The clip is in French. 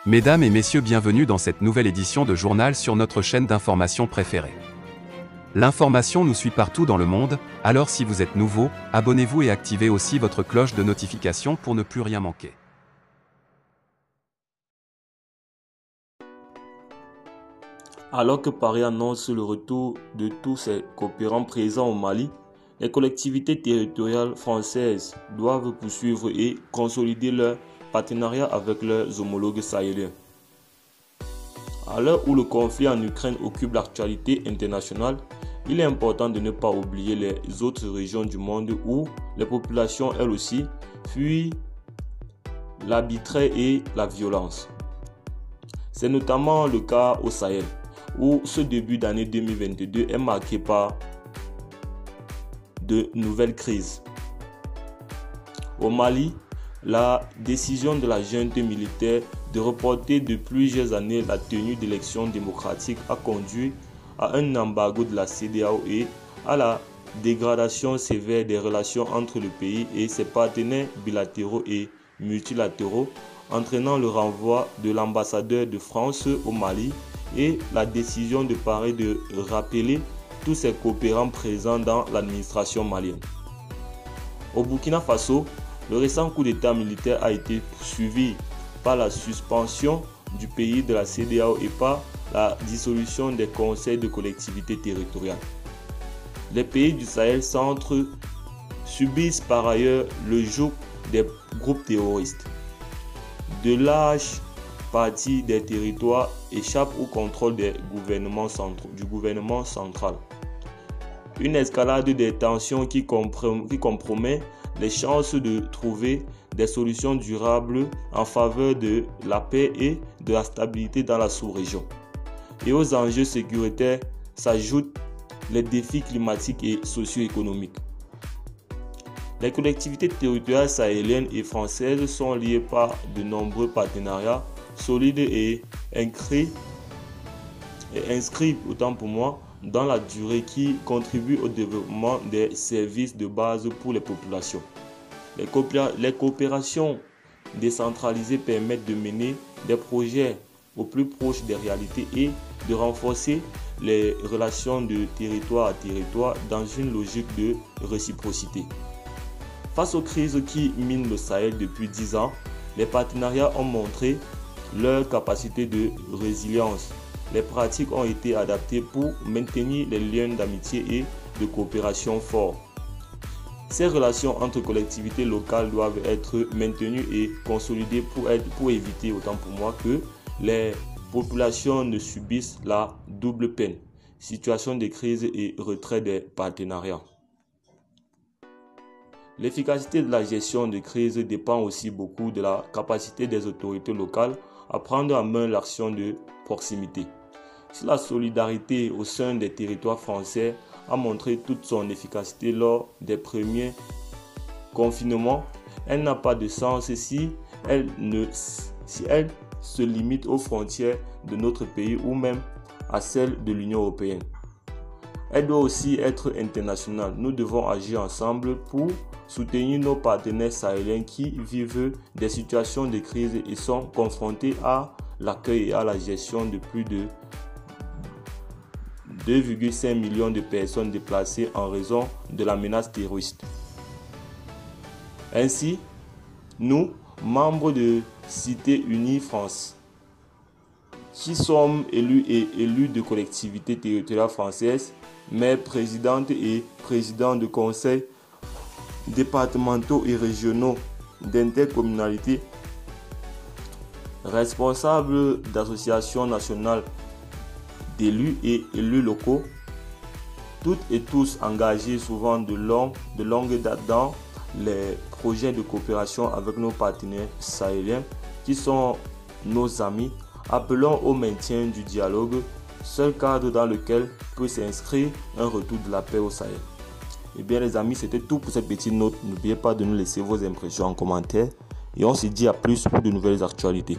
Mesdames et messieurs, bienvenue dans cette nouvelle édition de journal sur notre chaîne d'information préférée. L'information nous suit partout dans le monde, alors si vous êtes nouveau, abonnez-vous et activez aussi votre cloche de notification pour ne plus rien manquer. Alors que Paris annonce le retour de tous ses coopérants présents au Mali, les collectivités territoriales françaises doivent poursuivre et consolider leur partenariat avec leurs homologues sahéliens. À l'heure où le conflit en Ukraine occupe l'actualité internationale, il est important de ne pas oublier les autres régions du monde où les populations, elles aussi, fuient l'arbitraire et la violence. C'est notamment le cas au Sahel, où ce début d'année 2022 est marqué par de nouvelles crises. Au Mali, la décision de la junte militaire de reporter de plusieurs années la tenue d'élections démocratiques a conduit à un embargo de la CEDEAO et à la dégradation sévère des relations entre le pays et ses partenaires bilatéraux et multilatéraux, entraînant le renvoi de l'ambassadeur de France au Mali et la décision de Paris de rappeler tous ses coopérants présents dans l'administration malienne. Au Burkina Faso, le récent coup d'État militaire a été suivi par la suspension du pays de la CEDEAO et par la dissolution des conseils de collectivités territoriales. Les pays du Sahel centre subissent par ailleurs le joug des groupes terroristes. De larges parties des territoires échappent au contrôle du gouvernement central. Une escalade des tensions qui compromet les chances de trouver des solutions durables en faveur de la paix et de la stabilité dans la sous-région. Et aux enjeux sécuritaires s'ajoutent les défis climatiques et socio-économiques. Les collectivités territoriales sahéliennes et françaises sont liées par de nombreux partenariats solides et inscrits autant pour moi dans la durée qui contribuent au développement des services de base pour les populations. Les coopérations décentralisées permettent de mener des projets au plus proche des réalités et de renforcer les relations de territoire à territoire dans une logique de réciprocité. Face aux crises qui minent le Sahel depuis 10 ans, les partenariats ont montré leur capacité de résilience. Les pratiques ont été adaptées pour maintenir les liens d'amitié et de coopération forts. Ces relations entre collectivités locales doivent être maintenues et consolidées pour éviter, autant pour moi, que les populations ne subissent la double peine, situation de crise et retrait des partenariats. L'efficacité de la gestion de crise dépend aussi beaucoup de la capacité des autorités locales à prendre en main l'action de proximité. Si la solidarité au sein des territoires français a montré toute son efficacité lors des premiers confinements, elle n'a pas de sens si elle se limite aux frontières de notre pays ou même à celles de l'Union européenne. Elle doit aussi être internationale. Nous devons agir ensemble pour soutenir nos partenaires sahéliens qui vivent des situations de crise et sont confrontés à l'accueil et à la gestion de plus de 2,5 millions de personnes déplacées en raison de la menace terroriste. Ainsi, nous, membres de Cité Unie France, qui sommes élus et élus de collectivités territoriales françaises, maires, présidentes et présidents de conseils départementaux et régionaux d'intercommunalité, responsables d'associations nationales d'élus et élus locaux, toutes et tous engagés souvent de longue date dans les projets de coopération avec nos partenaires sahéliens qui sont nos amis, appelons au maintien du dialogue, seul cadre dans lequel peut s'inscrire un retour de la paix au Sahel. Eh bien les amis, c'était tout pour cette petite note. N'oubliez pas de nous laisser vos impressions en commentaire et on se dit à plus pour de nouvelles actualités.